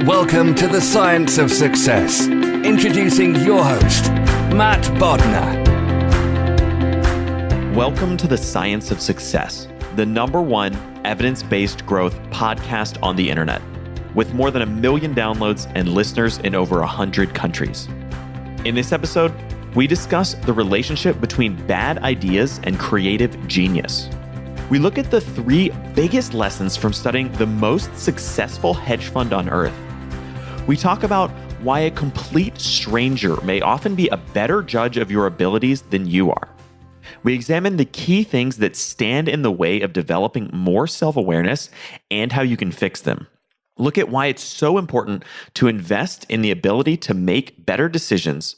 Welcome to the Science of Success. Introducing your host, Matt Bodnar. Welcome to the Science of Success, the #1 evidence-based growth podcast on the internet, with more than 1 million downloads and listeners in over 100 countries. In this episode, we discuss the relationship between bad ideas and creative genius. We look at the 3 biggest lessons from studying the most successful hedge fund on earth. We talk about why a complete stranger may often be a better judge of your abilities than you are. We examine the key things that stand in the way of developing more self-awareness and how you can fix them. Look at why it's so important to invest in the ability to make better decisions,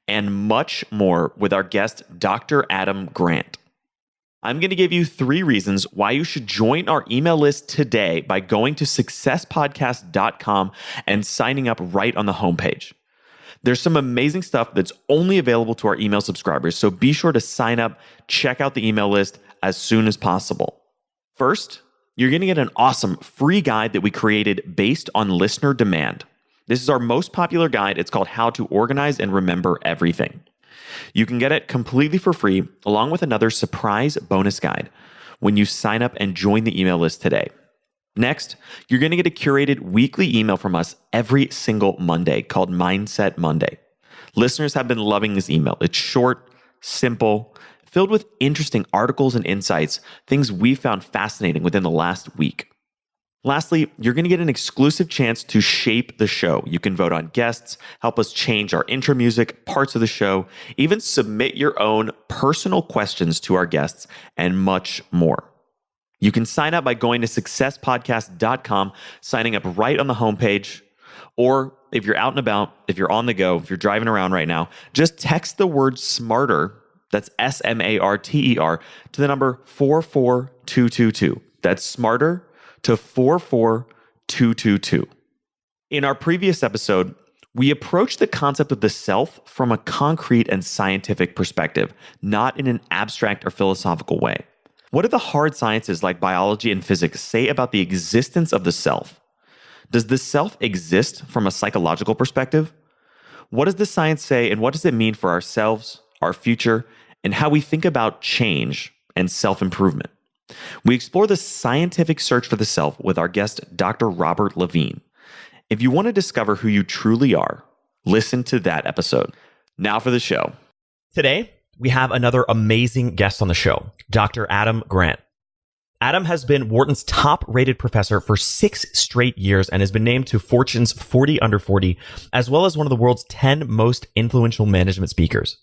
and much more with our guest, Dr. Adam Grant. I'm going to give you 3 reasons why you should join our email list today by going to successpodcast.com and signing up right on the homepage. There's some amazing stuff that's only available to our email subscribers, so be sure to sign up, check out the email list as soon as possible. First, you're going to get an awesome free guide that we created based on listener demand. This is our most popular guide. It's called How to Organize and Remember Everything. You can get it completely for free, along with another surprise bonus guide when you sign up and join the email list today. Next, you're going to get a curated weekly email from us every single Monday called Mindset Monday. Listeners have been loving this email. It's short, simple, filled with interesting articles and insights, things we found fascinating within the last week. Lastly, you're going to get an exclusive chance to shape the show. You can vote on guests, help us change our intro music, parts of the show, even submit your own personal questions to our guests, and much more. You can sign up by going to successpodcast.com, signing up right on the homepage, or if you're out and about, if you're on the go, if you're driving around right now, just text the word SMARTER, that's SMARTER, to the number 44222. That's SMARTER to 44222. In our previous episode, we approached the concept of the self from a concrete and scientific perspective, not in an abstract or philosophical way. What do the hard sciences like biology and physics say about the existence of the self? Does the self exist from a psychological perspective? What does the science say, and what does it mean for ourselves, our future, and how we think about change and self-improvement? We explore the scientific search for the self with our guest, Dr. Robert Levine. If you want to discover who you truly are, listen to that episode. Now for the show. Today, we have another amazing guest on the show, Dr. Adam Grant. Adam has been Wharton's top-rated professor for 6 straight years and has been named to Fortune's 40 Under 40, as well as one of the world's 10 most influential management speakers.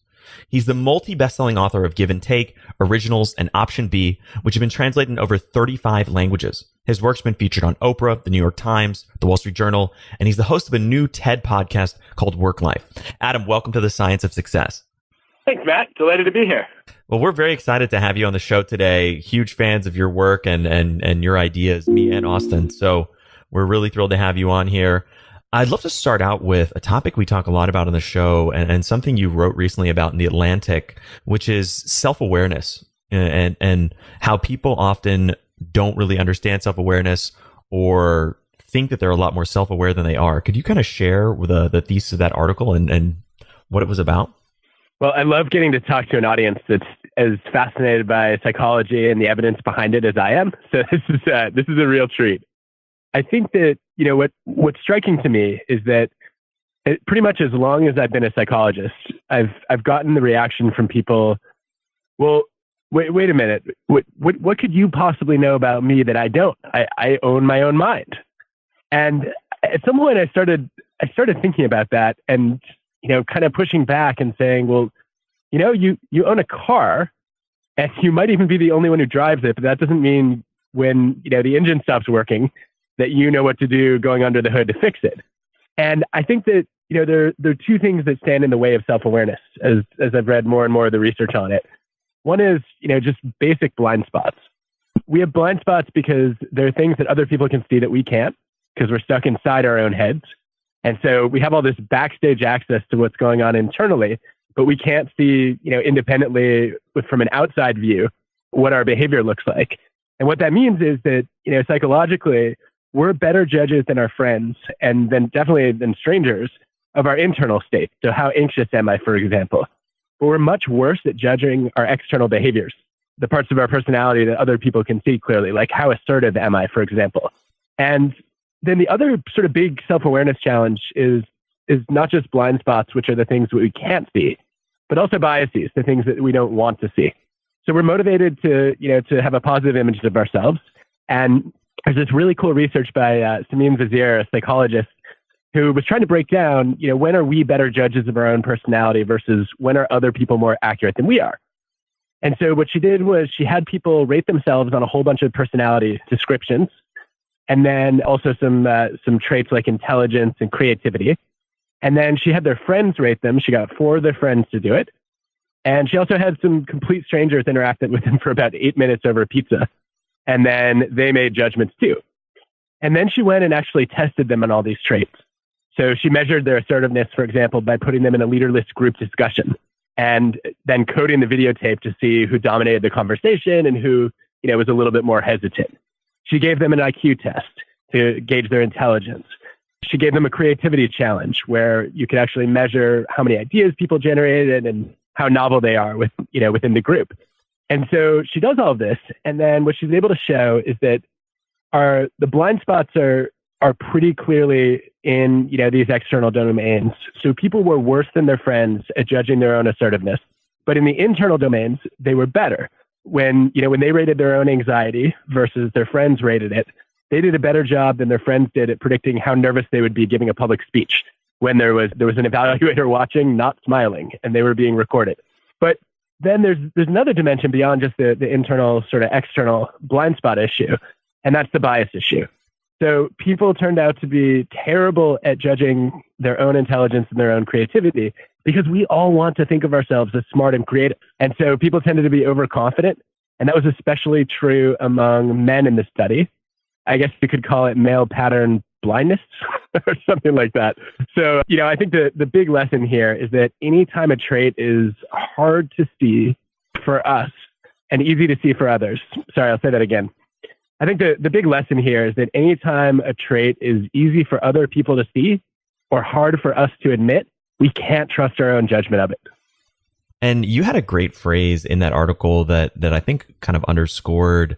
He's the multi-bestselling author of Give and Take, Originals, and Option B, which have been translated in over 35 languages. His work's been featured on Oprah, the New York Times, the Wall Street Journal, and he's the host of a new TED podcast called WorkLife. Adam, welcome to the Science of Success. Thanks, Matt. Delighted to be here. Well, we're very excited to have you on the show today. Huge fans of your work and your ideas, me and Austin. So we're really thrilled to have you on here. I'd love to start out with a topic we talk a lot about on the show and something you wrote recently about in The Atlantic, which is self-awareness and how people often don't really understand self-awareness or think that they're a lot more self-aware than they are. Could you kind of share the thesis of that article and what it was about? Well, I love getting to talk to an audience that's as fascinated by psychology and the evidence behind it as I am. So this is a real treat. I think that, what's striking to me is that pretty much as long as I've been a psychologist, I've gotten the reaction from people, well, wait a minute, what could you possibly know about me that I don't? I own my own mind. And at some point I started thinking about that and, kind of pushing back and saying, well, you own a car and you might even be the only one who drives it, but that doesn't mean when, the engine stops working that you know what to do going under the hood to fix it. And I think that, there are 2 things that stand in the way of self-awareness as I've read more and more of the research on it. One is, just basic blind spots. We have blind spots because there are things that other people can see that we can't because we're stuck inside our own heads. And so we have all this backstage access to what's going on internally, but we can't see, independently from an outside view what our behavior looks like. And what that means is that, psychologically, we're better judges than our friends and then definitely than strangers of our internal state. So how anxious am I, for example? But we're much worse at judging our external behaviors, the parts of our personality that other people can see clearly, like how assertive am I, for example. And then the other sort of big self-awareness challenge is not just blind spots, which are the things that we can't see, but also biases, the things that we don't want to see. So we're motivated to have a positive image of ourselves. And there's this really cool research by Samin Vazir, a psychologist, who was trying to break down, when are we better judges of our own personality versus when are other people more accurate than we are? And so what she did was she had people rate themselves on a whole bunch of personality descriptions, and then also some traits like intelligence and creativity. And then she had their friends rate them. She got 4 of their friends to do it. And she also had some complete strangers interact with them for about 8 minutes over pizza. And then they made judgments too. And then she went and actually tested them on all these traits. So she measured their assertiveness, for example, by putting them in a leaderless group discussion and then coding the videotape to see who dominated the conversation and who, was a little bit more hesitant. She gave them an IQ test to gauge their intelligence. She gave them a creativity challenge where you could actually measure how many ideas people generated and how novel they are within the group. And so she does all of this. And then what she's able to show is that the blind spots are pretty clearly in, these external domains. So people were worse than their friends at judging their own assertiveness. But in the internal domains, they were better. When they rated their own anxiety versus their friends rated it, they did a better job than their friends did at predicting how nervous they would be giving a public speech when there was an evaluator watching, not smiling, and they were being recorded. But then there's another dimension beyond just the internal sort of external blind spot issue, and that's the bias issue. So people turned out to be terrible at judging their own intelligence and their own creativity because we all want to think of ourselves as smart and creative. And so people tended to be overconfident, and that was especially true among men in the study. I guess you could call it male pattern blindness or something like that. So, I think the big lesson here is that anytime a trait is hard to see for us and easy to see for others, sorry, I'll say that again. I think the big lesson here is that anytime a trait is easy for other people to see or hard for us to admit, we can't trust our own judgment of it. And you had a great phrase in that article that I think kind of underscored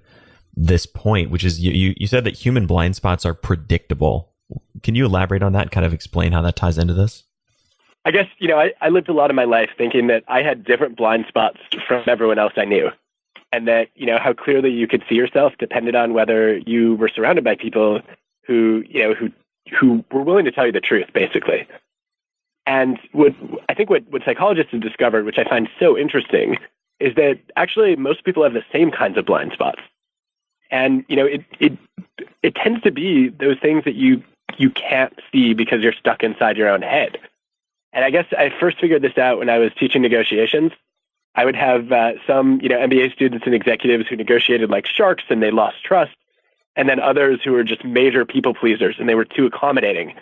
this point, which is you said that human blind spots are predictable. Can you elaborate on that, kind of explain how that ties into this? I guess, I lived a lot of my life thinking that I had different blind spots from everyone else I knew. And that, how clearly you could see yourself depended on whether you were surrounded by people who were willing to tell you the truth, basically. And what psychologists have discovered, which I find so interesting, is that actually most people have the same kinds of blind spots. And, it tends to be those things that you can't see because you're stuck inside your own head. And I guess I first figured this out when I was teaching negotiations. I would have some, MBA students and executives who negotiated like sharks and they lost trust. And then others who were just major people pleasers and they were too accommodating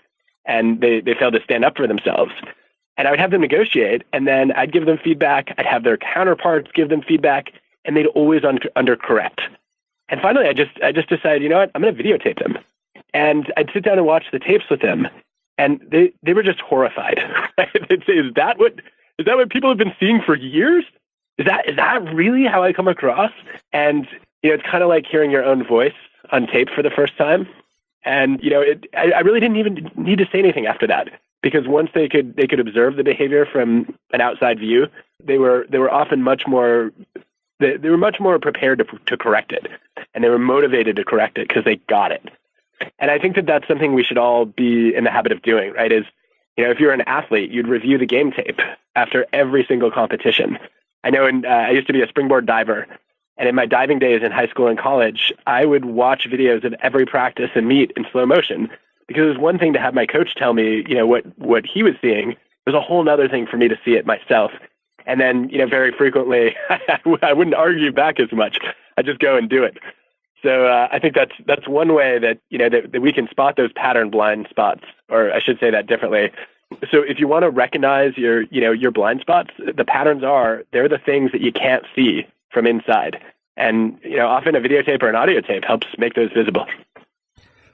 and they failed to stand up for themselves. And I would have them negotiate and then I'd give them feedback. I'd have their counterparts give them feedback and they'd always undercorrect. And finally, I just decided, I'm going to videotape them. And I'd sit down and watch the tapes with them. And they were just horrified. They'd say, is that what people have been seeing for years? Is that really how I come across? And, it's kind of like hearing your own voice on tape for the first time. And, I really didn't even need to say anything after that. Because once they could observe the behavior from an outside view, they were often much more prepared to correct it, and they were motivated to correct it because they got it. And I think that that's something we should all be in the habit of doing, right? Is, if you're an athlete, you'd review the game tape after every single competition. I know I used to be a springboard diver, and in my diving days in high school and college, I would watch videos of every practice and meet in slow motion because it was one thing to have my coach tell me, what he was seeing. It was a whole other thing for me to see it myself. And then, very frequently, I wouldn't argue back as much. I just go and do it. So I think that's one way that, that we can spot those pattern blind spots, or I should say that differently. So if you want to recognize your blind spots, the patterns they're the things that you can't see from inside. And, often a videotape or an audio tape helps make those visible.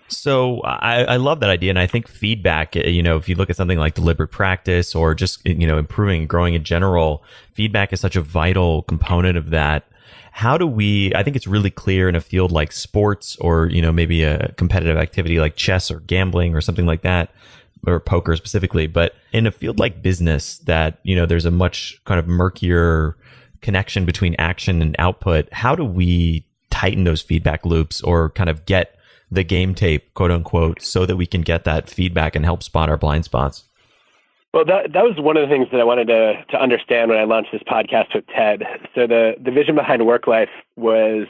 So I love that idea. And I think feedback, if you look at something like deliberate practice or just, improving and growing in general, feedback is such a vital component of that. How do I think it's really clear in a field like sports or, maybe a competitive activity like chess or gambling or something like that, or poker specifically, but in a field like business that, there's a much kind of murkier connection between action and output. How do we tighten those feedback loops or kind of get the game tape, quote unquote, so that we can get that feedback and help spot our blind spots? Well, that was one of the things that I wanted to understand when I launched this podcast with Ted. So the vision behind WorkLife was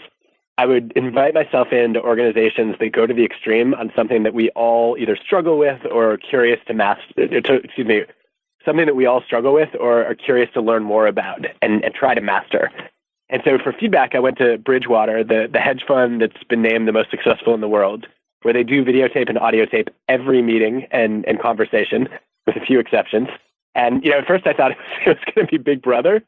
I would invite myself into organizations that go to the extreme on something that we all either struggle with or are curious to something that we all struggle with or are curious to learn more about and try to master. And so for feedback, I went to Bridgewater, the hedge fund that's been named the most successful in the world, where they do videotape and audio tape every meeting and conversation, with a few exceptions. And, at first I thought it was going to be Big Brother.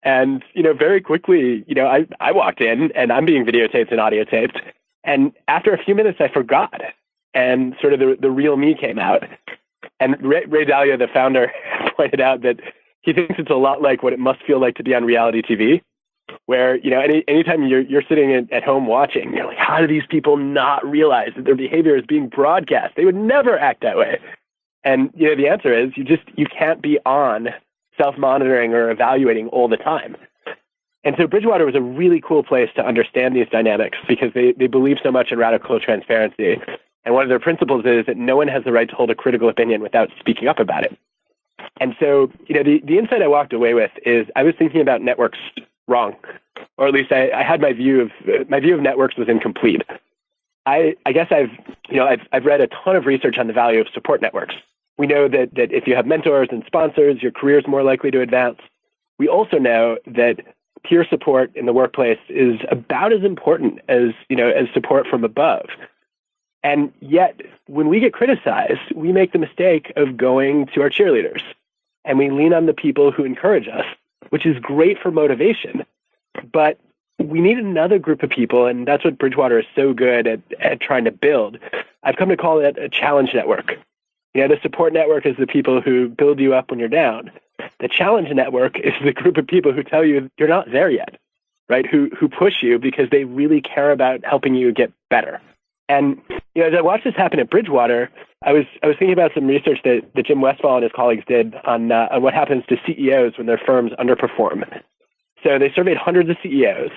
And, very quickly, I walked in and I'm being videotaped and audio taped. And after a few minutes, I forgot. And sort of the real me came out. And Ray Dalio, the founder, pointed out that he thinks it's a lot like what it must feel like to be on reality TV, where, anytime you're sitting at home watching, you're like, how do these people not realize that their behavior is being broadcast? They would never act that way. And, the answer is you can't be on self-monitoring or evaluating all the time. And so Bridgewater was a really cool place to understand these dynamics because they believe so much in radical transparency. And one of their principles is that no one has the right to hold a critical opinion without speaking up about it. And so, the insight I walked away with is I was thinking about networks wrong, or at least I had my view of networks was incomplete. I guess I've read a ton of research on the value of support networks. We know that if you have mentors and sponsors, your career is more likely to advance. We also know that peer support in the workplace is about as important as support from above. And yet, when we get criticized, we make the mistake of going to our cheerleaders, and we lean on the people who encourage us, which is great for motivation. But we need another group of people, and that's what Bridgewater is so good at trying to build. I've come to call it a challenge network. The support network is the people who build you up when you're down. The challenge network is the group of people who tell you you're not there yet, right? Who push you because they really care about helping you get better. And as I watched this happen at Bridgewater, I was thinking about some research that Jim Westfall and his colleagues did on what happens to CEOs when their firms underperform. So they surveyed hundreds of CEOs,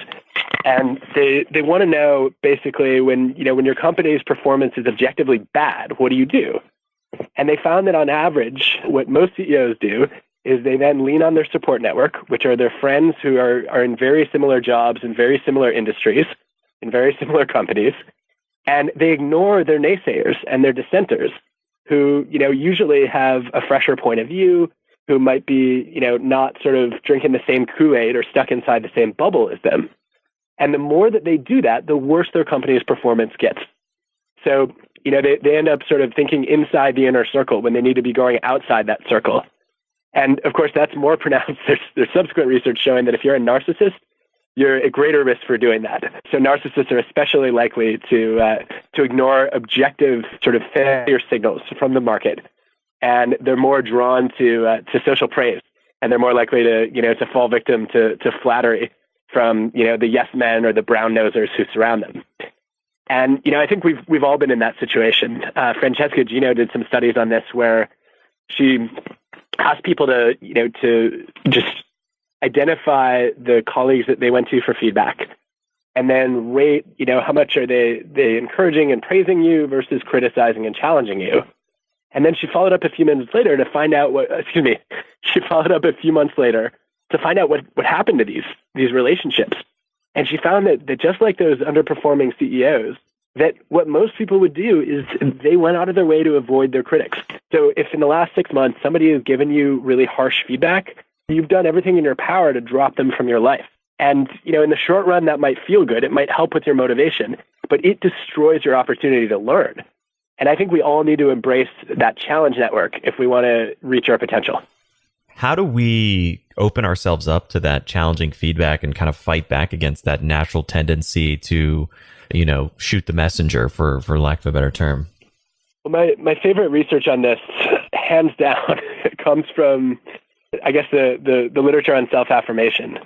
and they want to know basically when your company's performance is objectively bad, what do you do? And they found that on average, what most CEOs do is they then lean on their support network, which are their friends who are in very similar jobs in very similar industries, in very similar companies. And they ignore their naysayers and their dissenters who, usually have a fresher point of view, who might be, not sort of drinking the same Kool-Aid or stuck inside the same bubble as them. And the more that they do that, the worse their company's performance gets. So, they end up sort of thinking inside the inner circle when they need to be going outside that circle. And of course, that's more pronounced. There's subsequent research showing that if you're a narcissist, you're at greater risk for doing that. So narcissists are especially likely to ignore objective sort of failure signals from the market, and they're more drawn to social praise, and they're more likely to fall victim to flattery from the yes men or the brown nosers who surround them. And I think we've all been in that situation. Francesca Gino did some studies on this where she asked people to just identify the colleagues that they went to for feedback, and then rate, how much are they encouraging and praising you versus criticizing and challenging you. And then she followed up a few minutes later to find out she followed up a few months later to find out what happened to these relationships. And she found that just like those underperforming CEOs, that what most people would do is they went out of their way to avoid their critics. So if in the last 6 months, somebody has given you really harsh feedback, you've done everything in your power to drop them from your life. And, in the short run, that might feel good. It might help with your motivation, but it destroys your opportunity to learn. And I think we all need to embrace that challenge network if we want to reach our potential. How do we open ourselves up to that challenging feedback and kind of fight back against that natural tendency to, shoot the messenger, for lack of a better term? Well, my favorite research on this, hands down, comes from, I guess, the literature on self-affirmation.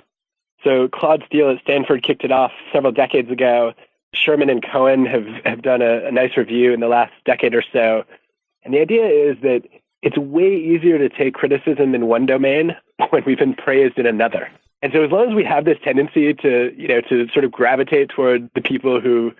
So Claude Steele at Stanford kicked it off several decades ago. Sherman and Cohen have done a nice review in the last decade or so. And the idea is that it's way easier to take criticism in one domain when we've been praised in another. And so as long as we have this tendency to sort of gravitate toward the people who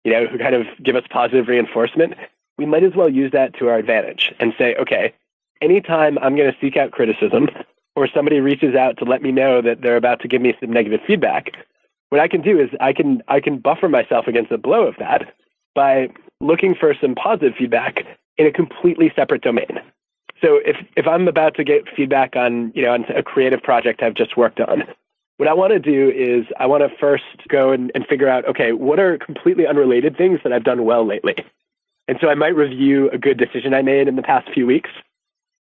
kind of give us positive reinforcement, we might as well use that to our advantage and say, okay, anytime I'm going to seek out criticism or somebody reaches out to let me know that they're about to give me some negative feedback, what I can do is I can buffer myself against the blow of that by looking for some positive feedback in a completely separate domain. So if I'm about to get feedback on a creative project I've just worked on, what I want to do is I want to first go and figure out, okay, what are completely unrelated things that I've done well lately? And so I might review a good decision I made in the past few weeks.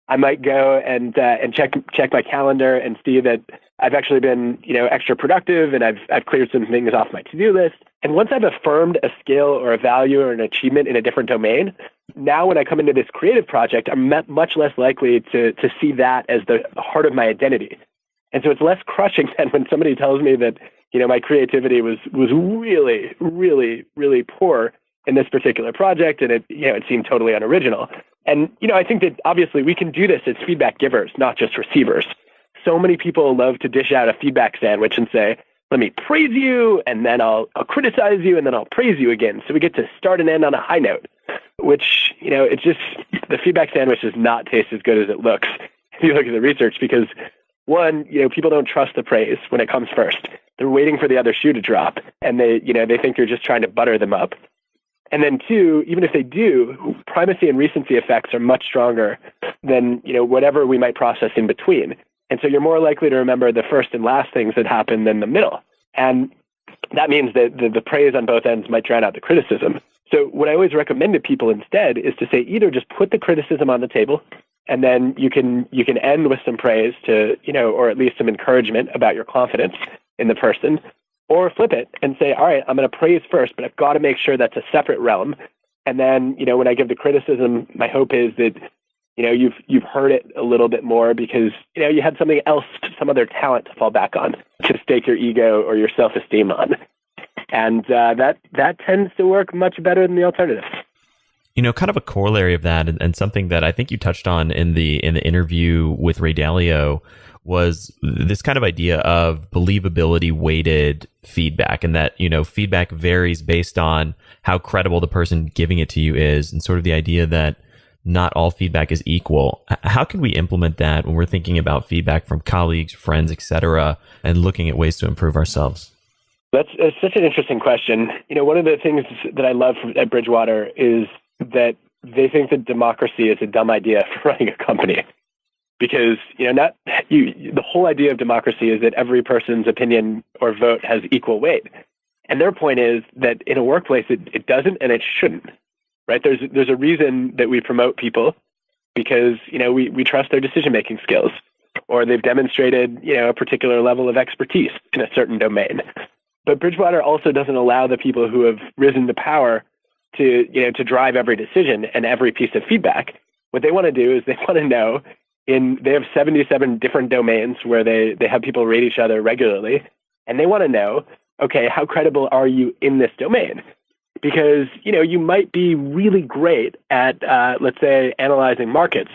I might go and check my calendar and see that I've actually been extra productive and I've cleared some things off my to-do list. And once I've affirmed a skill or a value or an achievement in a different domain, now when I come into this creative project, I'm much less likely to see that as the heart of my identity. And so it's less crushing than when somebody tells me that my creativity was really, really, really poor in this particular project, and it seemed totally unoriginal. And I think that obviously we can do this as feedback givers, not just receivers. So many people love to dish out a feedback sandwich and say, let me praise you, and then I'll criticize you, and then I'll praise you again. So we get to start and end on a high note, which, it's just, the feedback sandwich does not taste as good as it looks if you look at the research, because one, people don't trust the praise when it comes first. They're waiting for the other shoe to drop, and they think you're just trying to butter them up. And then two, even if they do, primacy and recency effects are much stronger than, whatever we might process in between. And so you're more likely to remember the first and last things that happen than the middle. And that means that the praise on both ends might drown out the criticism. So what I always recommend to people instead is to say either just put the criticism on the table, and then you can end with some praise to, or at least some encouragement about your confidence in the person, or flip it and say, all right, I'm going to praise first, but I've got to make sure that's a separate realm. And then, when I give the criticism, my hope is that, you've heard it a little bit more because, you had something else, some other talent to fall back on, to stake your ego or your self-esteem on. And that tends to work much better than the alternative. Kind of a corollary of that, and something that I think you touched on in the interview with Ray Dalio, was this kind of idea of believability-weighted feedback, and that, feedback varies based on how credible the person giving it to you is, and sort of the idea that not all feedback is equal. How can we implement that when we're thinking about feedback from colleagues, friends, etc., and looking at ways to improve ourselves? That's such an interesting question. One of the things that I love at Bridgewater is that they think that democracy is a dumb idea for running a company. Because, the whole idea of democracy is that every person's opinion or vote has equal weight. And their point is that in a workplace, it doesn't and it shouldn't, right? There's a reason that we promote people because, we trust their decision-making skills, or they've demonstrated, a particular level of expertise in a certain domain. But Bridgewater also doesn't allow the people who have risen to power to drive every decision and every piece of feedback. What they want to do is they want to know, they have 77 different domains where they have people rate each other regularly, and they want to know, okay, how credible are you in this domain? Because, you might be really great at, let's say, analyzing markets,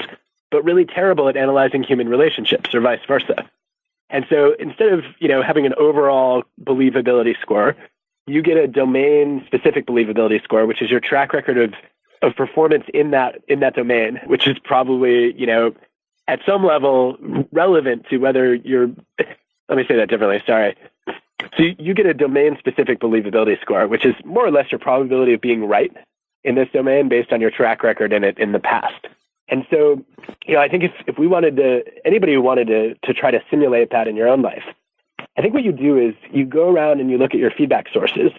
but really terrible at analyzing human relationships or vice versa. And so instead of, having an overall believability score, you get a domain-specific believability score, which is your track record of performance in that domain, which is probably, at some level relevant to whether you're, let me say that differently, sorry. So you get a domain-specific believability score, which is more or less your probability of being right in this domain based on your track record in it in the past. And so, I think if we wanted anybody who wanted to try to simulate that in your own life, I think what you do is you go around and you look at your feedback sources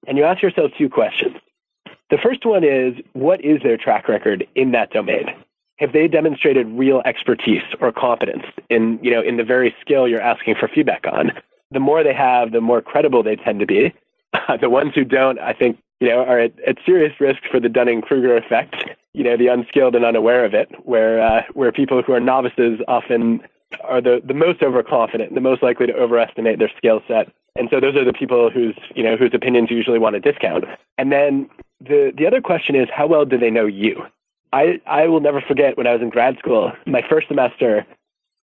and you ask yourself two questions. The first one is, what is their track record in that domain? have they demonstrated real expertise or competence in, in the very skill you're asking for feedback on? The more they have, the more credible they tend to be. The ones who don't, I think, are at serious risk for the Dunning-Kruger effect, the unskilled and unaware of it, where people who are novices often are the most overconfident, the most likely to overestimate their skill set. And so those are the people whose opinions you usually want to discount. And then the other question is, how well do they know you? I will never forget when I was in grad school, my first semester,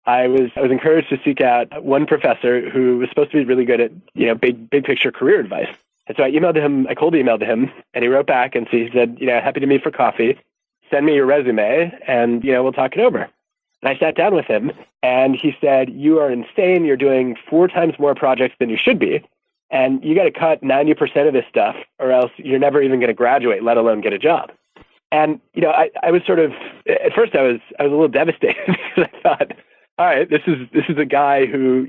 I was encouraged to seek out one professor who was supposed to be really good at, big picture career advice. And so I cold emailed him, and he wrote back and so he said, happy to meet for coffee, send me your resume and, we'll talk it over. And I sat down with him and he said, you are insane. You're doing 4 times more projects than you should be. And you got to cut 90% of this stuff or else you're never even going to graduate, let alone get a job. And, I was sort of, at first I was a little devastated because I thought, all right, this is a guy who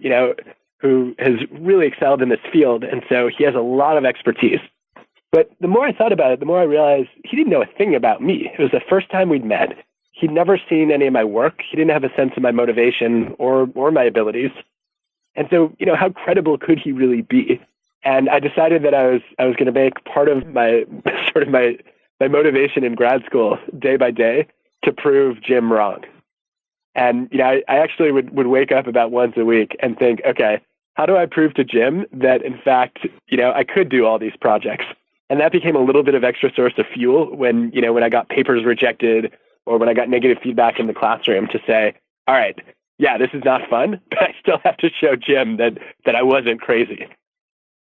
has really excelled in this field. And so he has a lot of expertise. But the more I thought about it, the more I realized he didn't know a thing about me. It was the first time we'd met. He'd never seen any of my work. He didn't have a sense of my motivation or my abilities. And so, how credible could he really be? And I decided that I was going to make part of my sort of my motivation in grad school day by day to prove Jim wrong. And, I actually would wake up about once a week and think, okay, how do I prove to Jim that in fact, I could do all these projects? And that became a little bit of extra source of fuel when I got papers rejected or when I got negative feedback in the classroom to say, all right, yeah, this is not fun, but I still have to show Jim that I wasn't crazy.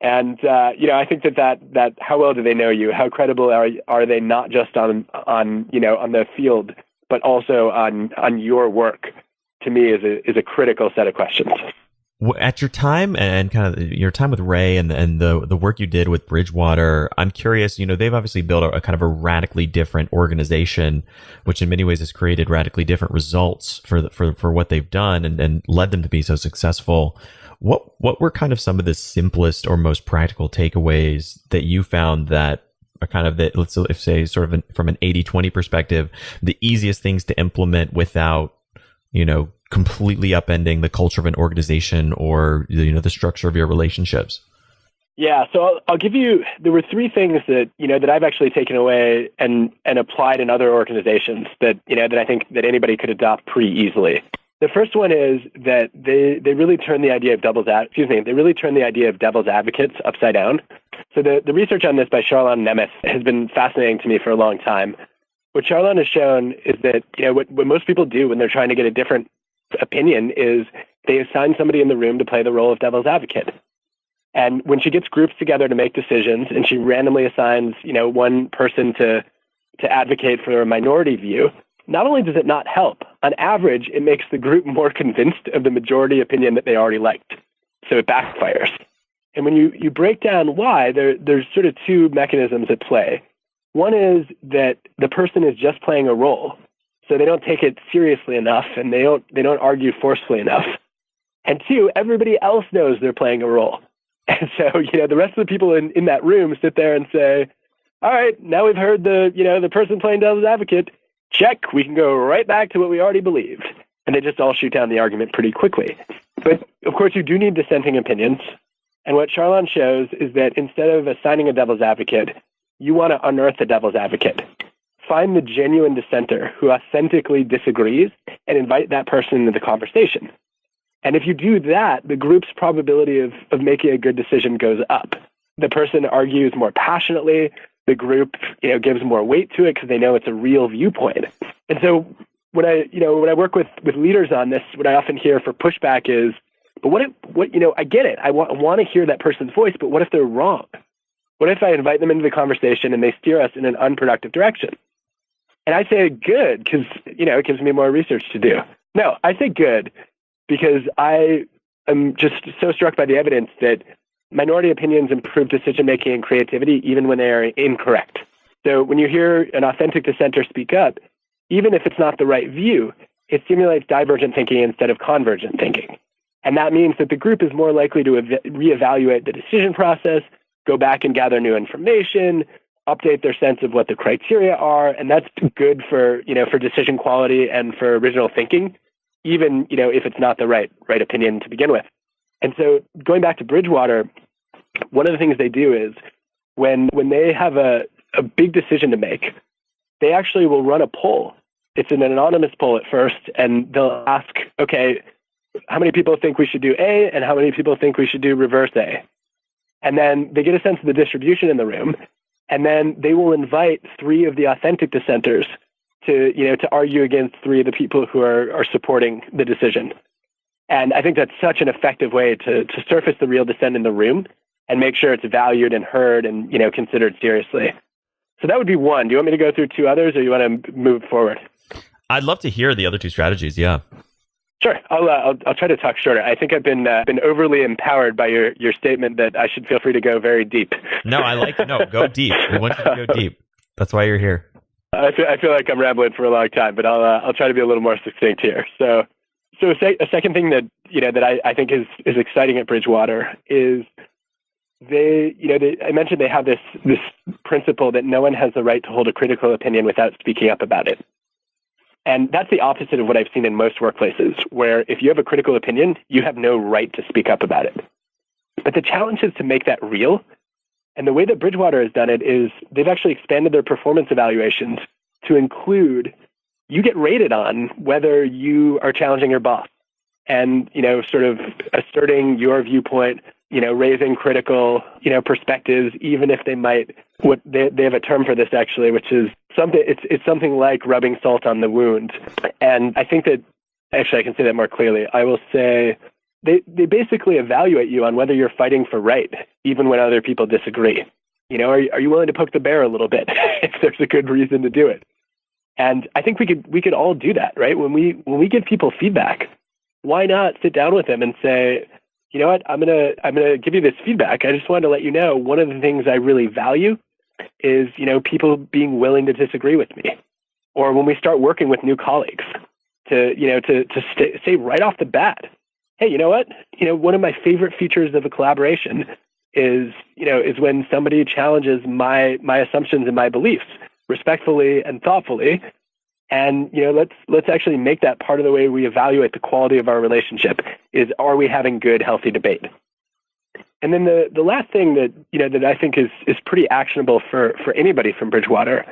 And, I think that how well do they know you? How credible are they not just on the field, but also on your work, to me is a critical set of questions. At your time and kind of your time with Ray and the work you did with Bridgewater, I'm curious, they've obviously built a kind of a radically different organization, which in many ways has created radically different results for what they've done and led them to be so successful. What were kind of some of the simplest or most practical takeaways that you found that are kind of let's say sort of from an 80-20 perspective, the easiest things to implement without, completely upending the culture of an organization or, the structure of your relationships? Yeah. So I'll give you, there were 3 things that, that I've actually taken away and applied in other organizations that, that I think that anybody could adopt pretty easily. The first one is that they really turn the idea of devil's advocates upside down. So the research on this by Charlon Nemeth has been fascinating to me for a long time. What Charlon has shown is that, what most people do when they're trying to get a different opinion is they assign somebody in the room to play the role of devil's advocate. And when she gets groups together to make decisions and she randomly assigns, one person to advocate for a minority view, not only does it not help, on average, it makes the group more convinced of the majority opinion that they already liked. So it backfires. And when you break down why, there's sort of 2 mechanisms at play. One is that the person is just playing a role. So they don't take it seriously enough and they don't argue forcefully enough. And 2, everybody else knows they're playing a role. And so, the rest of the people in that room sit there and say, all right, now we've heard the person playing devil's advocate. Check, we can go right back to what we already believed. And they just all shoot down the argument pretty quickly. But of course, you do need dissenting opinions. And what Charlon shows is that instead of assigning a devil's advocate, you want to unearth the devil's advocate. Find the genuine dissenter who authentically disagrees and invite that person into the conversation. And if you do that, the group's probability of making a good decision goes up. The person argues more passionately. The group, gives more weight to it because they know it's a real viewpoint. And so when I work with leaders on this, what I often hear for pushback is, but what I get it. I want to hear that person's voice, but what if they're wrong? What if I invite them into the conversation and they steer us in an unproductive direction? And I say good because, it gives me more research to do. No, I say good because I am just so struck by the evidence that minority opinions improve decision-making and creativity even when they are incorrect. So when you hear an authentic dissenter speak up, even if it's not the right view, it stimulates divergent thinking instead of convergent thinking. And that means that the group is more likely to reevaluate the decision process, go back and gather new information, update their sense of what the criteria are, and that's good for, for decision quality and for original thinking, even, if it's not the right opinion to begin with. And so going back to Bridgewater, one of the things they do is when they have a big decision to make, they actually will run a poll. It's an anonymous poll at first, and they'll ask, okay, how many people think we should do A, and how many people think we should do reverse A? And then they get a sense of the distribution in the room, and then they will invite 3 of the authentic dissenters to argue against 3 of the people who are supporting the decision. And I think that's such an effective way to surface the real dissent in the room and make sure it's valued and heard and, considered seriously. So that would be one. Do you want me to go through 2 others, or you want to move forward? I'd love to hear the other 2 strategies. Yeah. Sure. I'll try to talk shorter. I think I've been overly empowered by your statement that I should feel free to go very deep. No, go deep. We want you to go deep. That's why you're here. I feel like I'm rambling for a long time, but I'll try to be a little more succinct here. So a second thing that that I think is exciting at Bridgewater is I mentioned they have this principle that no one has the right to hold a critical opinion without speaking up about it. And that's the opposite of what I've seen in most workplaces, where if you have a critical opinion, you have no right to speak up about it. But the challenge is to make that real. And the way that Bridgewater has done it is they've actually expanded their performance evaluations to include you get rated on whether you are challenging your boss and, sort of asserting your viewpoint, raising critical, perspectives, even if they have a term for this actually, which is it's something like rubbing salt on the wound. And I think that, actually I can say that more clearly. I will say they basically evaluate you on whether you're fighting for right, even when other people disagree. Are you willing to poke the bear a little bit if there's a good reason to do it? And I think we could all do that, right? When we give people feedback, why not sit down with them and say, you know what, I'm gonna give you this feedback. I just wanted to let you know one of the things I really value is, people being willing to disagree with me. Or when we start working with new colleagues, to say right off the bat, hey, you know what? One of my favorite features of a collaboration is when somebody challenges my assumptions and my beliefs respectfully and thoughtfully. And, let's actually make that part of the way we evaluate the quality of our relationship is, are we having good, healthy debate? And then the last thing that I think is pretty actionable for anybody from Bridgewater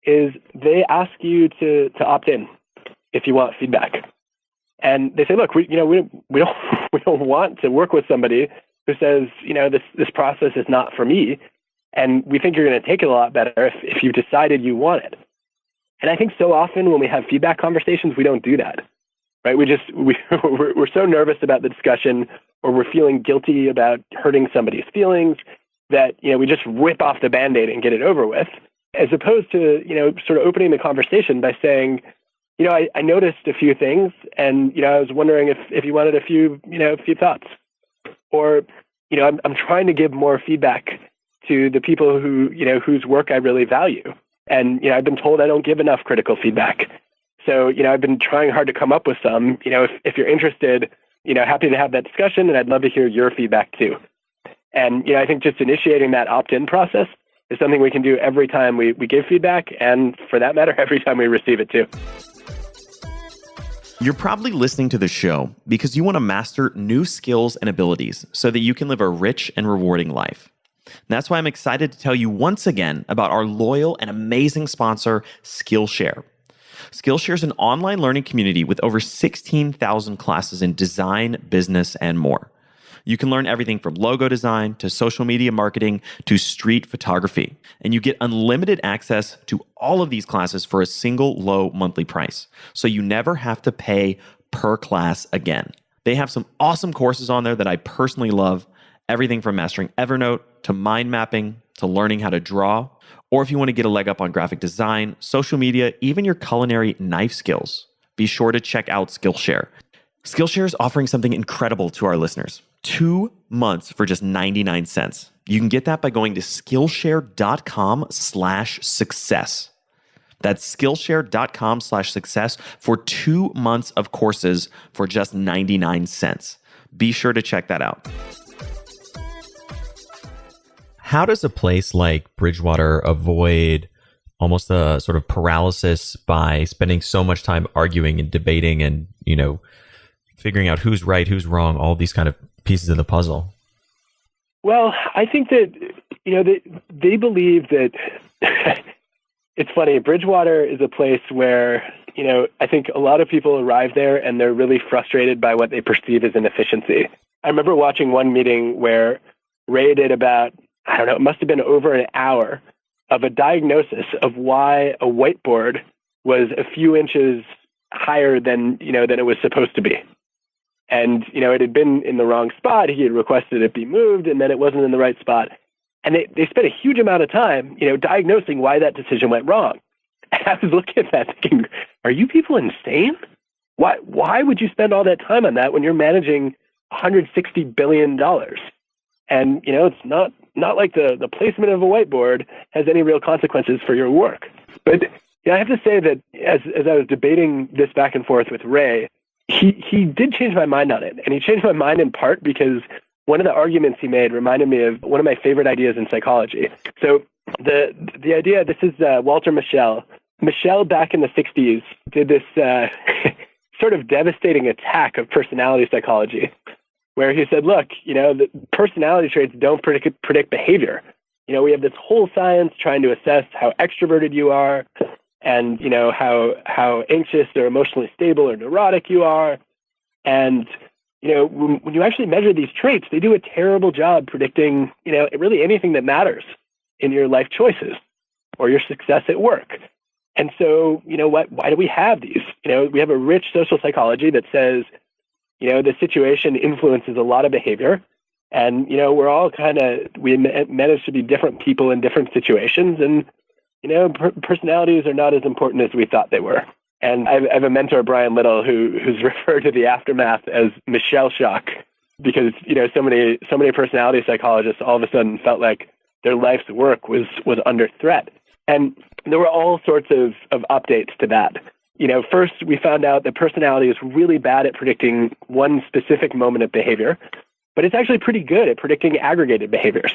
is they ask you to opt in if you want feedback. And they say, look, we don't want to work with somebody who says, this process is not for me, and we think you're going to take it a lot better if you've decided you want it. And I think so often when we have feedback conversations, we don't do that, right? We're so nervous about the discussion, or we're feeling guilty about hurting somebody's feelings that, we just rip off the Band-Aid and get it over with, as opposed to, sort of opening the conversation by saying, I noticed a few things, and, I was wondering if you wanted a few thoughts, or, I'm trying to give more feedback to the people whose work I really value. And, I've been told I don't give enough critical feedback. So, I've been trying hard to come up with some. If you're interested, happy to have that discussion, and I'd love to hear your feedback too. And, I think just initiating that opt-in process is something we can do every time we give feedback, and for that matter, every time we receive it too. You're probably listening to the show because you want to master new skills and abilities so that you can live a rich and rewarding life. That's why I'm excited to tell you once again about our loyal and amazing sponsor, Skillshare. Skillshare is an online learning community with over 16,000 classes in design, business, and more. You can learn everything from logo design to social media marketing to street photography. And you get unlimited access to all of these classes for a single low monthly price. So you never have to pay per class again. They have some awesome courses on there that I personally love. Everything from mastering Evernote to mind mapping to learning how to draw. Or if you want to get a leg up on graphic design, social media, even your culinary knife skills, be sure to check out Skillshare. Skillshare is offering something incredible to our listeners. 2 months for just 99 cents. You can get that by going to Skillshare.com/success. That's Skillshare.com/success for 2 months of courses for just 99 cents. Be sure to check that out. How does a place like Bridgewater avoid almost a sort of paralysis by spending so much time arguing and debating and, figuring out who's right, who's wrong, all these kind of pieces of the puzzle? Well, I think that, they believe that it's funny. Bridgewater is a place where, I think a lot of people arrive there and they're really frustrated by what they perceive as inefficiency. I remember watching one meeting where Ray did about, it must have been over an hour of a diagnosis of why a whiteboard was a few inches higher than it was supposed to be. And, it had been in the wrong spot. He had requested it be moved, and then it wasn't in the right spot. And they spent a huge amount of time, diagnosing why that decision went wrong. And I was looking at that thinking, are you people insane? Why would you spend all that time on that when you're managing $160 billion? And, it's not like the placement of a whiteboard has any real consequences for your work. But I have to say that as I was debating this back and forth with Ray, he did change my mind on it. And he changed my mind in part because one of the arguments he made reminded me of one of my favorite ideas in psychology. So the idea, this is Walter Mischel. Mischel, back in the 60s, did this sort of devastating attack of personality psychology, where he said, look, the personality traits don't predict behavior. We have this whole science trying to assess how extroverted you are and, how anxious or emotionally stable or neurotic you are. And, when you actually measure these traits, they do a terrible job predicting, really anything that matters in your life choices or your success at work. And so, why do we have these? We have a rich social psychology that says, the situation influences a lot of behavior. And, we're all we manage to be different people in different situations. And, personalities are not as important as we thought they were. And I have a mentor, Brian Little, who's referred to the aftermath as Mischel shock, because, so many personality psychologists all of a sudden felt like their life's work was under threat. And there were all sorts of updates to that. First, we found out that personality is really bad at predicting one specific moment of behavior, but it's actually pretty good at predicting aggregated behaviors.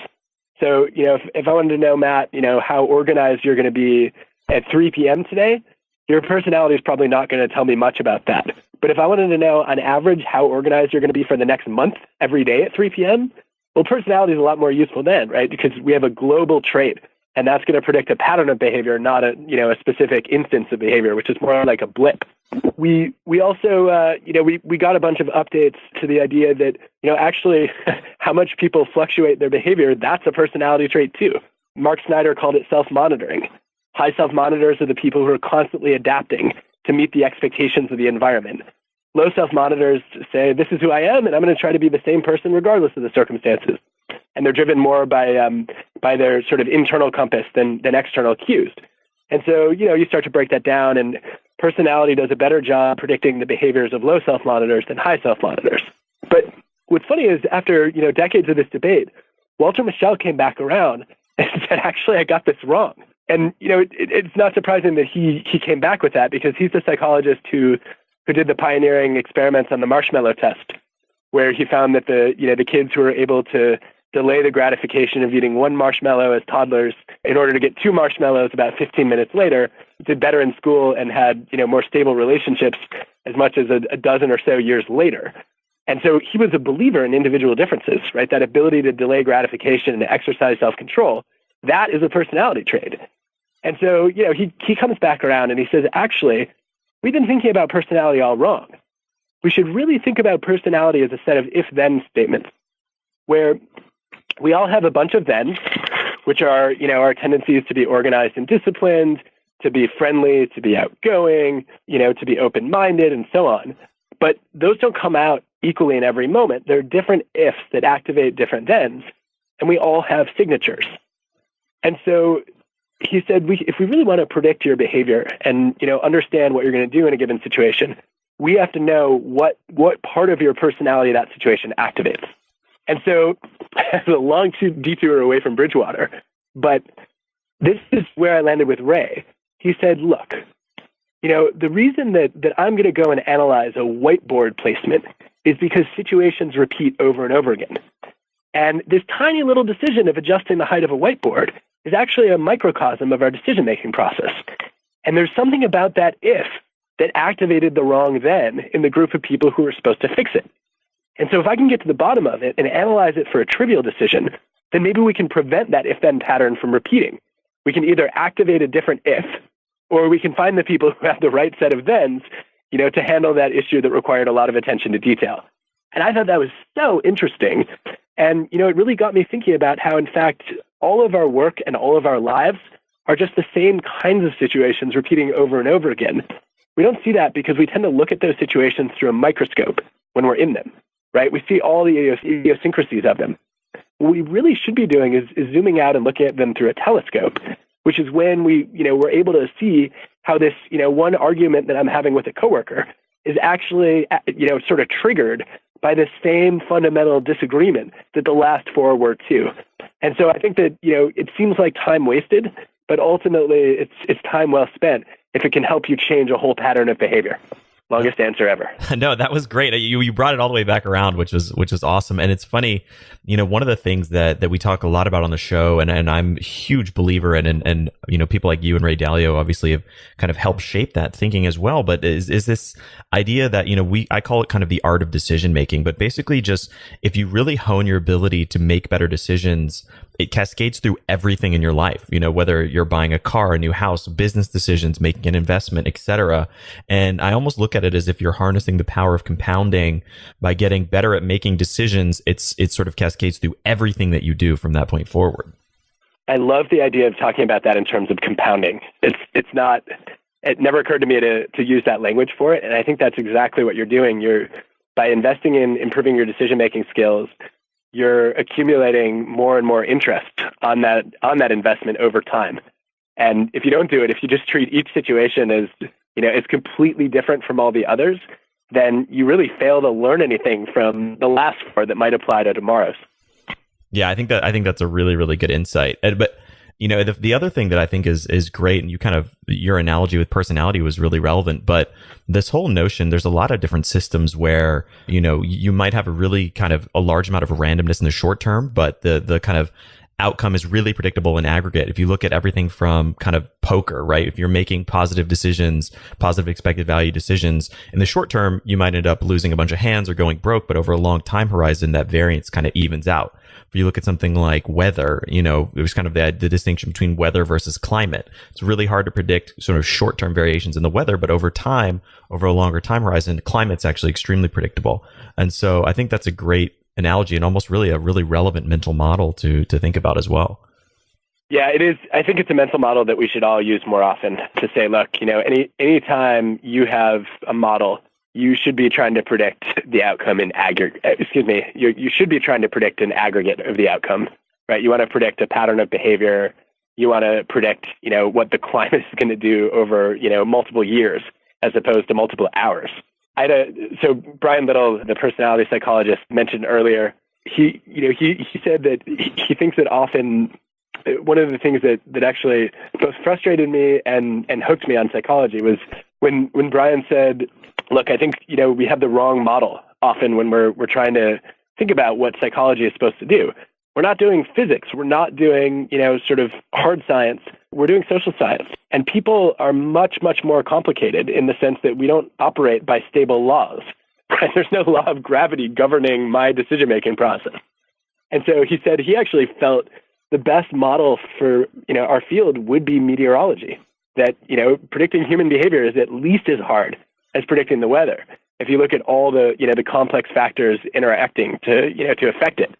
So, if I wanted to know, Matt, how organized you're going to be at 3 p.m. today, your personality is probably not going to tell me much about that. But if I wanted to know, on average, how organized you're going to be for the next month, every day at 3 p.m., well, personality is a lot more useful then, right? Because we have a global trait. And that's going to predict a pattern of behavior, not a specific instance of behavior, which is more like a blip. We also, we got a bunch of updates to the idea that, actually how much people fluctuate their behavior, that's a personality trait too. Mark Snyder called it self-monitoring. High self-monitors are the people who are constantly adapting to meet the expectations of the environment. Low self-monitors say, this is who I am, and I'm going to try to be the same person regardless of the circumstances. And they're driven more by their sort of internal compass than external cues. And so, you start to break that down, and personality does a better job predicting the behaviors of low self-monitors than high self-monitors. But what's funny is after, decades of this debate, Walter Mischel came back around and said, actually, I got this wrong. And, it's not surprising that he came back with that, because he's the psychologist who did the pioneering experiments on the marshmallow test, where he found that the kids who were able to delay the gratification of eating one marshmallow as toddlers in order to get 2 marshmallows about 15 minutes later did better in school and had, more stable relationships as much as a dozen or so years later. And so he was a believer in individual differences, right? That ability to delay gratification and to exercise self-control, that is a personality trait. And so, he comes back around and he says, actually, we've been thinking about personality all wrong. We should really think about personality as a set of if-then statements, where we all have a bunch of thens, which are, our tendencies to be organized and disciplined, to be friendly, to be outgoing, to be open-minded, and so on. But those don't come out equally in every moment. There are different ifs that activate different thens, and we all have signatures. And so he said, if we really want to predict your behavior and, understand what you're going to do in a given situation, we have to know what part of your personality that situation activates. And so it's a long detour away from Bridgewater, but this is where I landed with Ray. He said, look, the reason that I'm going to go and analyze a whiteboard placement is because situations repeat over and over again. And this tiny little decision of adjusting the height of a whiteboard is actually a microcosm of our decision-making process. And there's something about that if that activated the wrong then in the group of people who were supposed to fix it. And so if I can get to the bottom of it and analyze it for a trivial decision, then maybe we can prevent that if-then pattern from repeating. We can either activate a different if, or we can find the people who have the right set of thens, to handle that issue that required a lot of attention to detail. And I thought that was so interesting. And, it really got me thinking about how, in fact, all of our work and all of our lives are just the same kinds of situations repeating over and over again. We don't see that because we tend to look at those situations through a microscope when we're in them, right? We see all the idiosyncrasies of them. What we really should be doing is zooming out and looking at them through a telescope, which is when we're able to see how this, one argument that I'm having with a coworker is actually, sort of triggered by the same fundamental disagreement that the last four were too. And so I think that, it seems like time wasted, but ultimately it's time well spent if it can help you change a whole pattern of behavior. Longest answer ever. No, that was great. You brought it all the way back around, which is awesome. And it's funny, one of the things that we talk a lot about on the show, and I'm a huge believer in, and people like you and Ray Dalio obviously have kind of helped shape that thinking as well. But is this idea that, I call it kind of the art of decision making, but basically just if you really hone your ability to make better decisions, it cascades through everything in your life, whether you're buying a car, a new house, business decisions, making an investment, etc. And I almost look at it as if you're harnessing the power of compounding by getting better at making decisions. It sort of cascades through everything that you do from that point forward. I love the idea of talking about that in terms of compounding. It never occurred to me to use that language for it. And I think that's exactly what you're doing. By investing in improving your decision-making skills, you're accumulating more and more interest on that investment over time. And if you don't do it, if you just treat each situation as completely different from all the others, then you really fail to learn anything from the last four that might apply to tomorrow's. Yeah, I think that's a really, really good insight. But the other thing that I think is great, and your analogy with personality was really relevant, but this whole notion, there's a lot of different systems where, you might have a really kind of a large amount of randomness in the short term, but the kind of outcome is really predictable in aggregate. If you look at everything from kind of poker, right? If you're making positive decisions, positive expected value decisions, in the short term, you might end up losing a bunch of hands or going broke, but over a long time horizon, that variance kind of evens out. If you look at something like weather, it was kind of the distinction between weather versus climate. It's really hard to predict sort of short-term variations in the weather, but over time, over a longer time horizon, the climate's actually extremely predictable. And so I think that's a great analogy and almost really a really relevant mental model to think about as well. Yeah, it is. I think it's a mental model that we should all use more often to say, look, any time you have a model, you should be trying to predict the outcome in aggregate. You should be trying to predict an aggregate of the outcome, right? You want to predict a pattern of behavior. You want to predict, what the climate is going to do over, multiple years as opposed to multiple hours. So Brian Little, the personality psychologist mentioned earlier, he said that he thinks that often one of the things that actually both frustrated me and hooked me on psychology was when Brian said, look, I think, we have the wrong model often when we're trying to think about what psychology is supposed to do. We're not doing physics. We're not doing, sort of hard science. We're doing social science. And people are much, much more complicated in the sense that we don't operate by stable laws. Right? There's no law of gravity governing my decision-making process. And so he said he actually felt the best model for, our field would be meteorology. That, predicting human behavior is at least as hard as predicting the weather. If you look at all the, the complex factors interacting to affect it.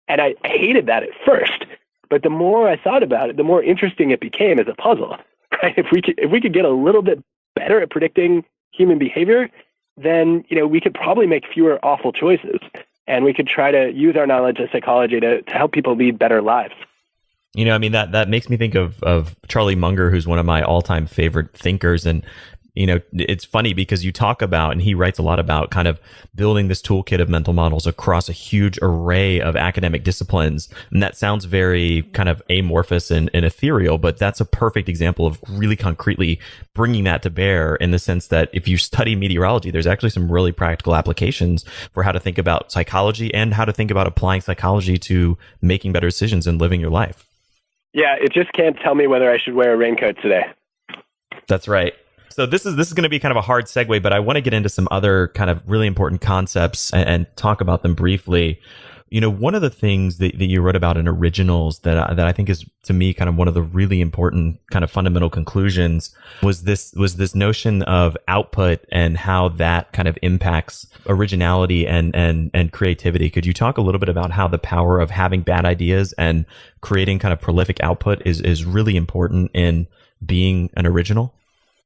And I hated that at first, but the more I thought about it, the more interesting it became as a puzzle. Right? If we could get a little bit better at predicting human behavior, then we could probably make fewer awful choices, and we could try to use our knowledge of psychology to help people lead better lives. That makes me think of Charlie Munger, who's one of my all-time favorite thinkers, and it's funny because you talk about, and he writes a lot about kind of building this toolkit of mental models across a huge array of academic disciplines. And that sounds very kind of amorphous and ethereal, but that's a perfect example of really concretely bringing that to bear, in the sense that if you study meteorology, there's actually some really practical applications for how to think about psychology and how to think about applying psychology to making better decisions and living your life. Yeah, it just can't tell me whether I should wear a raincoat today. That's right. So this is going to be kind of a hard segue, but I want to get into some other kind of really important concepts and talk about them briefly. One of the things that you wrote about in Originals that I think is, to me, kind of one of the really important kind of fundamental conclusions was this notion of output and how that kind of impacts originality and creativity. Could you talk a little bit about how the power of having bad ideas and creating kind of prolific output is really important in being an original?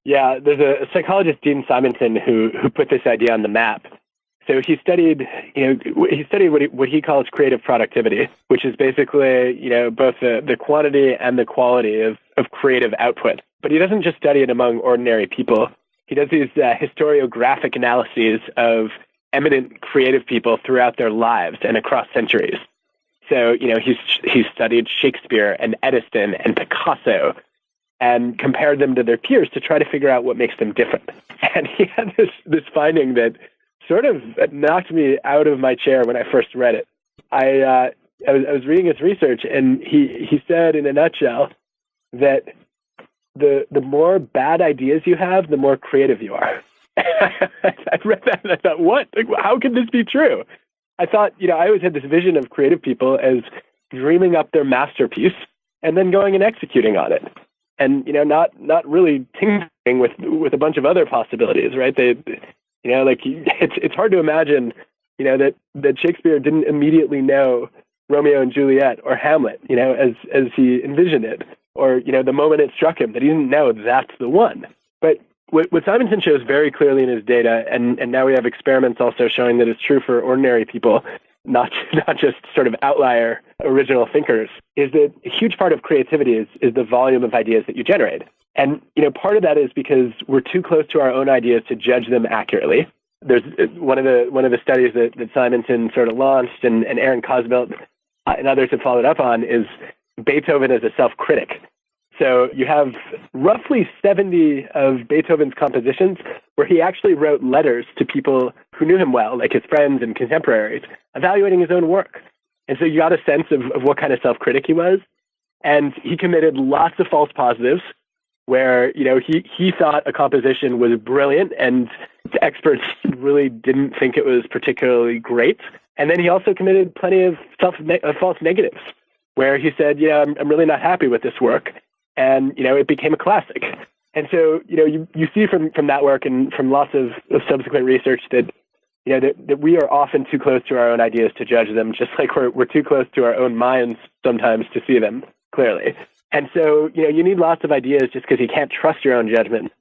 Yeah, there's a psychologist, Dean Simonson, who put this idea on the map. So he studied what he calls creative productivity, which is basically, both the quantity and the quality of creative output. But he doesn't just study it among ordinary people. He does these historiographic analyses of eminent creative people throughout their lives and across centuries. So, he's studied Shakespeare and Edison and Picasso and compared them to their peers to try to figure out what makes them different. And he had this finding that sort of knocked me out of my chair when I first read it. I was reading his research, and he said in a nutshell that the more bad ideas you have, the more creative you are. I read that and I thought, what? How could this be true? I thought, I always had this vision of creative people as dreaming up their masterpiece and then going and executing on it. And, not really tinkering with a bunch of other possibilities, right? It's hard to imagine, that Shakespeare didn't immediately know Romeo and Juliet or Hamlet, as he envisioned it, or, the moment it struck him that he didn't know that's the one. But what Simonson shows very clearly in his data, and now we have experiments also showing that it's true for ordinary people, not just sort of outlier original thinkers, is that a huge part of creativity is the volume of ideas that you generate. And, part of that is because we're too close to our own ideas to judge them accurately. There's one of the studies that Simonson sort of launched and Aaron Cosbelt and others have followed up on is Beethoven as a self-critic. So you have roughly 70 of Beethoven's compositions where he actually wrote letters to people who knew him well, like his friends and contemporaries, evaluating his own work. And so you got a sense of what kind of self-critic he was. And he committed lots of false positives where, he thought a composition was brilliant and the experts really didn't think it was particularly great. And then he also committed plenty of false negatives where he said, I'm really not happy with this work. And, it became a classic. And so, you see from that work and from lots of subsequent research that, that we are often too close to our own ideas to judge them, just like we're too close to our own minds sometimes to see them clearly. And so, you need lots of ideas just because you can't trust your own judgment.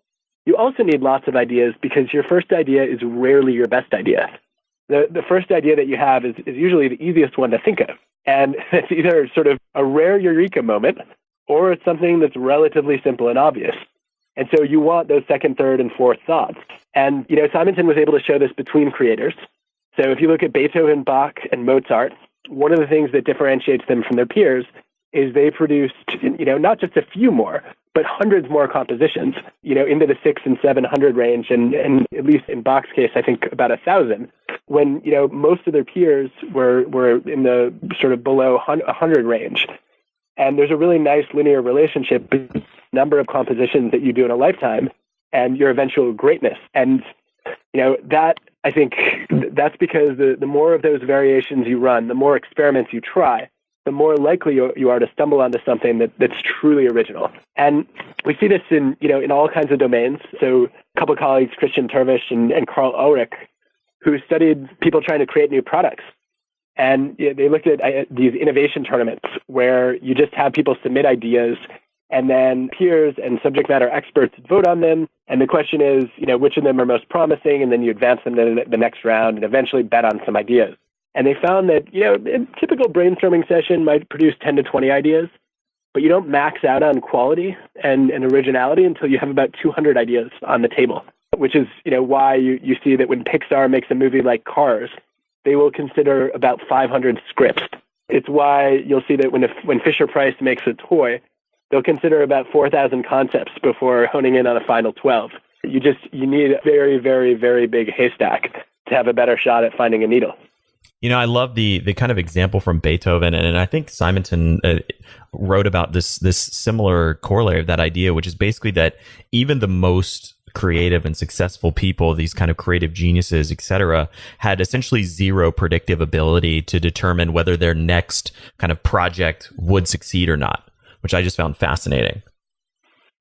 You also need lots of ideas because your first idea is rarely your best idea. The first idea that you have is usually the easiest one to think of. And it's either sort of a rare eureka moment, or it's something that's relatively simple and obvious. And so you want those second, third, and fourth thoughts. And, Simonson was able to show this between creators. So if you look at Beethoven, Bach, and Mozart, one of the things that differentiates them from their peers is they produced, not just a few more, but hundreds more compositions, into the 600 and 700 range, and at least in Bach's case, I think about 1,000, when, most of their peers were in the sort of below 100 range. And there's a really nice linear relationship between the number of compositions that you do in a lifetime and your eventual greatness. And, that, I think, that's because the more of those variations you run, the more experiments you try, the more likely you are to stumble onto something that's truly original. And we see this in all kinds of domains. So a couple of colleagues, Christian Tervish and Carl Ulrich, who studied people trying to create new products. And they looked at these innovation tournaments where you just have people submit ideas and then peers and subject matter experts vote on them. And the question is, which of them are most promising? And then you advance them to the next round and eventually bet on some ideas. And they found that, a typical brainstorming session might produce 10 to 20 ideas. but you don't max out on quality and originality until you have about 200 ideas on the table, which is, why you see that when Pixar makes a movie like Cars, they will consider about 500 scripts. It's why you'll see that when Fisher-Price makes a toy, they'll consider about 4,000 concepts before honing in on a final 12. You need a very, very, very big haystack to have a better shot at finding a needle. I love the kind of example from Beethoven, and I think Simonton wrote about this similar corollary of that idea, which is basically that even the most creative and successful people, these kind of creative geniuses, etc., had essentially zero predictive ability to determine whether their next kind of project would succeed or not, which I just found fascinating.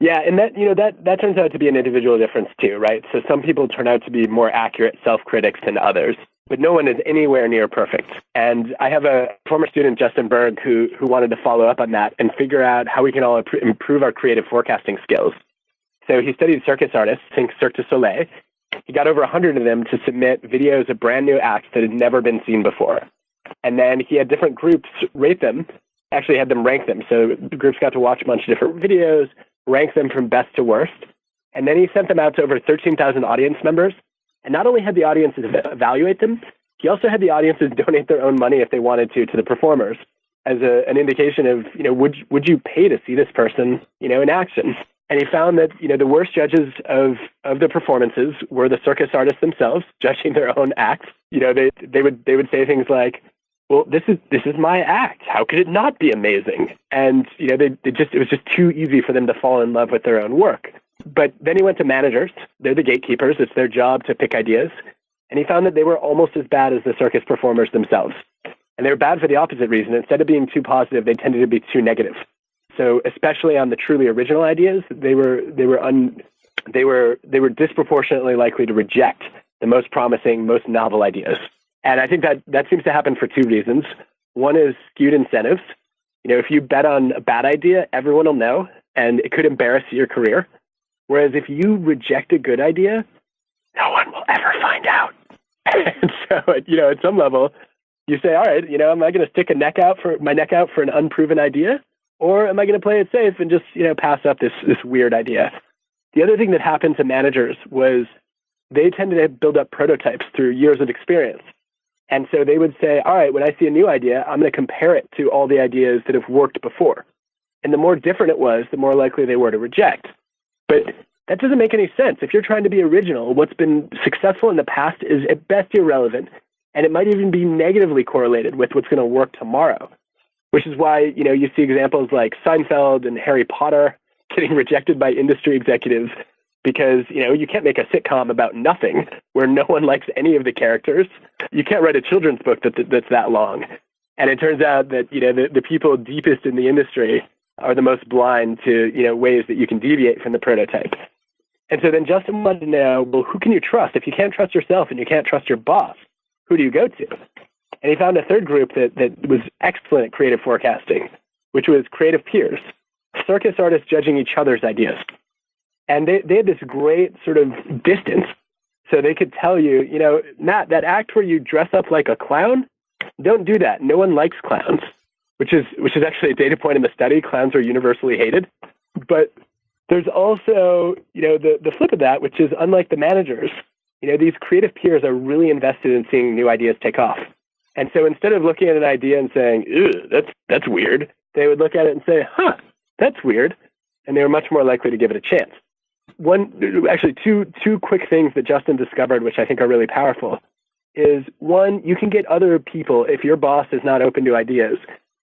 Yeah, and that turns out to be an individual difference too, right? So some people turn out to be more accurate self-critics than others, but no one is anywhere near perfect. And I have a former student, Justin Berg, who wanted to follow up on that and figure out how we can all improve our creative forecasting skills. So he studied circus artists, think Cirque du Soleil. He got over 100 of them to submit videos of brand new acts that had never been seen before. And then he had different groups rate them, actually had them rank them. So the groups got to watch a bunch of different videos, rank them from best to worst. And then he sent them out to over 13,000 audience members. And not only had the audiences evaluate them, he also had the audiences donate their own money if they wanted to the performers as an indication of, would you pay to see this person, in action? And he found that, the worst judges of the performances were the circus artists themselves, judging their own acts. They would say things like, well, this is my act. How could it not be amazing? And, it was just too easy for them to fall in love with their own work. But then he went to managers. They're the gatekeepers. It's their job to pick ideas. And he found that they were almost as bad as the circus performers themselves. And they were bad for the opposite reason. Instead of being too positive, they tended to be too negative. So especially on the truly original ideas, they were disproportionately likely to reject the most promising, most novel ideas. And I think that seems to happen for two reasons. One is skewed incentives. If you bet on a bad idea, everyone will know, and it could embarrass your career. Whereas if you reject a good idea, no one will ever find out. And so, at some level, you say, all right, am I going to stick my neck out for an unproven idea? Or am I going to play it safe and just, pass up this weird idea? The other thing that happened to managers was they tended to build up prototypes through years of experience. And so they would say, all right, when I see a new idea, I'm going to compare it to all the ideas that have worked before. And the more different it was, the more likely they were to reject. But that doesn't make any sense. If you're trying to be original, what's been successful in the past is at best irrelevant, and it might even be negatively correlated with what's going to work tomorrow. Which is why, you see examples like Seinfeld and Harry Potter getting rejected by industry executives because, you can't make a sitcom about nothing where no one likes any of the characters. You can't write a children's book that's that long. And it turns out that, the people deepest in the industry are the most blind to, ways that you can deviate from the prototype. And so then Justin wanted to know, well, who can you trust? If you can't trust yourself and you can't trust your boss, who do you go to? And he found a third group that was excellent at creative forecasting, which was creative peers, circus artists judging each other's ideas. And they had this great sort of distance. So they could tell you, Matt, that act where you dress up like a clown, don't do that. No one likes clowns, which is actually a data point in the study. Clowns are universally hated. But there's also, the flip of that, which is unlike the managers, these creative peers are really invested in seeing new ideas take off. And so instead of looking at an idea and saying, ew, that's weird, they would look at it and say, that's weird. And they were much more likely to give it a chance. Two quick things that Justin discovered, which I think are really powerful, is one, you can get other people, if your boss is not open to ideas,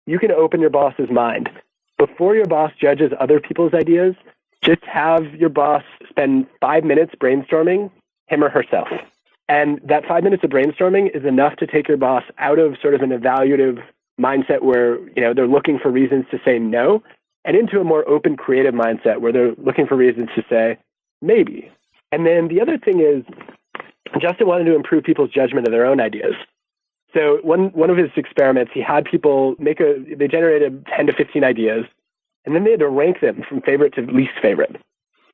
you can open your boss's mind. Before your boss judges other people's ideas, just have your boss spend 5 minutes brainstorming him or herself. And that 5 minutes of brainstorming is enough to take your boss out of sort of an evaluative mindset where, they're looking for reasons to say no, and into a more open, creative mindset where they're looking for reasons to say maybe. And then the other thing is, Justin wanted to improve people's judgment of their own ideas. So one of his experiments, he had people they generated 10 to 15 ideas, and then they had to rank them from favorite to least favorite.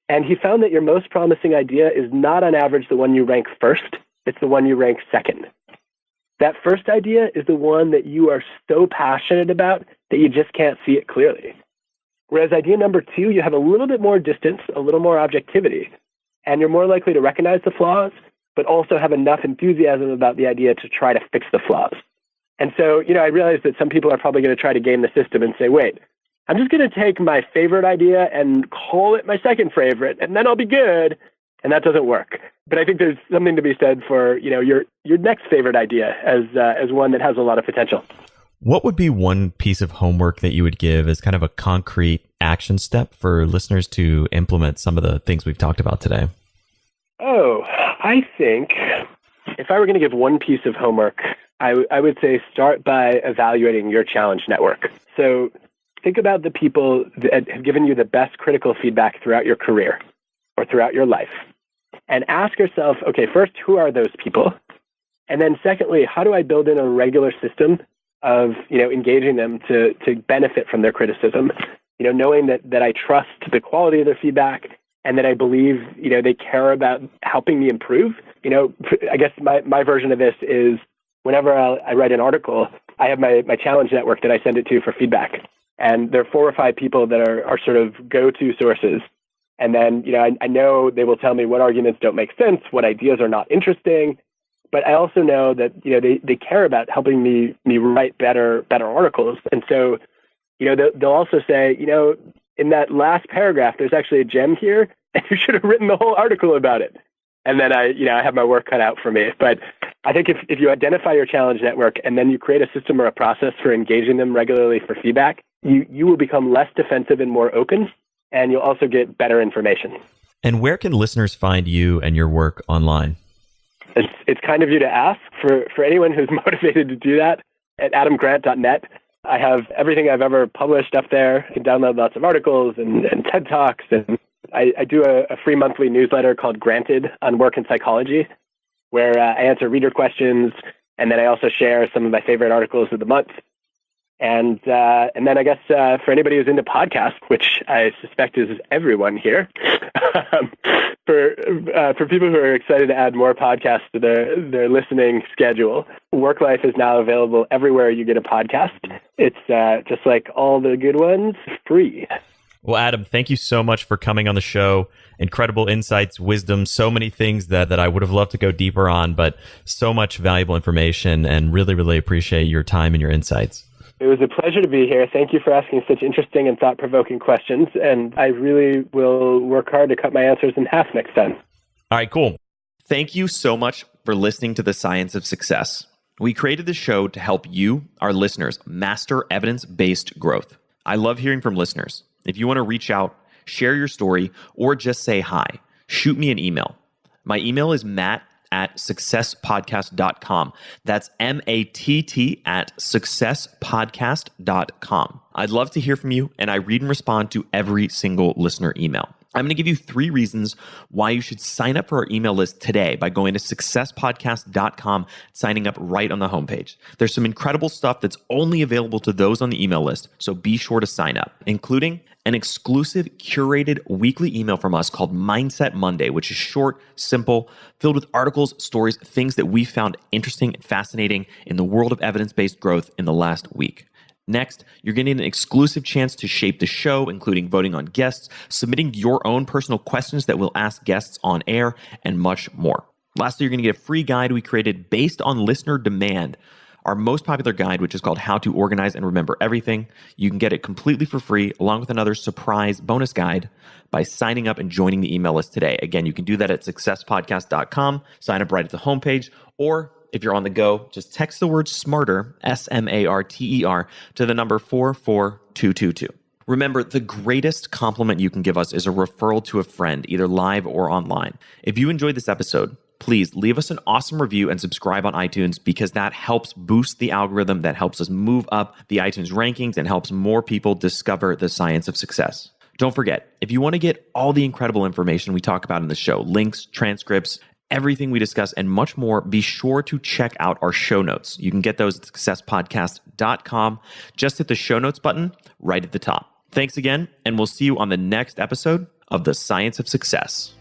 And he found that your most promising idea is not on average the one you rank first, it's the one you rank second. That first idea is the one that you are so passionate about that you just can't see it clearly. Whereas idea number 2, you have a little bit more distance, a little more objectivity, and you're more likely to recognize the flaws, but also have enough enthusiasm about the idea to try to fix the flaws. And so, I realize that some people are probably going to try to game the system and say, wait, I'm just going to take my favorite idea and call it my second favorite, and then I'll be good. And that doesn't work. But I think there's something to be said for, your next favorite idea as one that has a lot of potential. What would be one piece of homework that you would give as kind of a concrete action step for listeners to implement some of the things we've talked about today? Oh, I think if I were going to give one piece of homework, I would say start by evaluating your challenge network. So think about the people that have given you the best critical feedback throughout your career or throughout your life. And ask yourself, okay, first, who are those people? And then secondly, how do I build in a regular system of, engaging them to benefit from their criticism? Knowing that I trust the quality of their feedback and that I believe, they care about helping me improve. I guess my version of this is whenever I write an article, I have my challenge network that I send it to for feedback. And there are 4 or 5 people that are sort of go-to sources. And then, I know they will tell me what arguments don't make sense, what ideas are not interesting. But I also know that, they care about helping me write better articles. And so, they'll also say, in that last paragraph, there's actually a gem here, and you should have written the whole article about it. And then I have my work cut out for me. But I think if you identify your challenge network and then you create a system or a process for engaging them regularly for feedback, you will become less defensive and more open, and you'll also get better information. And where can listeners find you and your work online? It's kind of you to ask. For anyone who's motivated to do that, at adamgrant.net, I have everything I've ever published up there. You can download lots of articles and TED Talks. And I do a free monthly newsletter called Granted on work and psychology, where I answer reader questions, and then I also share some of my favorite articles of the month. And then I guess for anybody who's into podcasts, which I suspect is everyone here, for people who are excited to add more podcasts to their listening schedule, WorkLife is now available everywhere you get a podcast. It's just like all the good ones, free. Well, Adam, thank you so much for coming on the show. Incredible insights, wisdom, so many things that I would have loved to go deeper on, but so much valuable information, and really, really appreciate your time and your insights. It was a pleasure to be here. Thank you for asking such interesting and thought-provoking questions, and I really will work hard to cut my answers in half next time. All right, cool. Thank you so much for listening to The Science of Success. We created this show to help you, our listeners, master evidence-based growth. I love hearing from listeners. If you want to reach out, share your story, or just say hi, shoot me an email. My email is matt@successpodcast.com. That's matt@successpodcast.com. I'd love to hear from you, and I read and respond to every single listener email. I'm going to give you 3 reasons why you should sign up for our email list today by going to successpodcast.com, signing up right on the homepage. There's some incredible stuff that's only available to those on the email list, so be sure to sign up, including an exclusive curated weekly email from us called Mindset Monday, which is short, simple, filled with articles, stories, things that we found interesting and fascinating in the world of evidence-based growth in the last week. Next, you're getting an exclusive chance to shape the show, including voting on guests, submitting your own personal questions that we'll ask guests on air, and much more. Lastly, you're going to get a free guide we created based on listener demand, our most popular guide, which is called How to Organize and Remember Everything. You can get it completely for free, along with another surprise bonus guide by signing up and joining the email list today. Again, you can do that at successpodcast.com, sign up right at the homepage, or if you're on the go, just text the word SMARTER, SMARTER, to the number 44222. Remember, the greatest compliment you can give us is a referral to a friend, either live or online. If you enjoyed this episode, please leave us an awesome review and subscribe on iTunes, because that helps boost the algorithm, that helps us move up the iTunes rankings, and helps more people discover the science of success. Don't forget, if you want to get all the incredible information we talk about in the show, links, transcripts, everything we discuss, and much more, be sure to check out our show notes. You can get those at successpodcast.com. Just hit the show notes button right at the top. Thanks again, and we'll see you on the next episode of The Science of Success.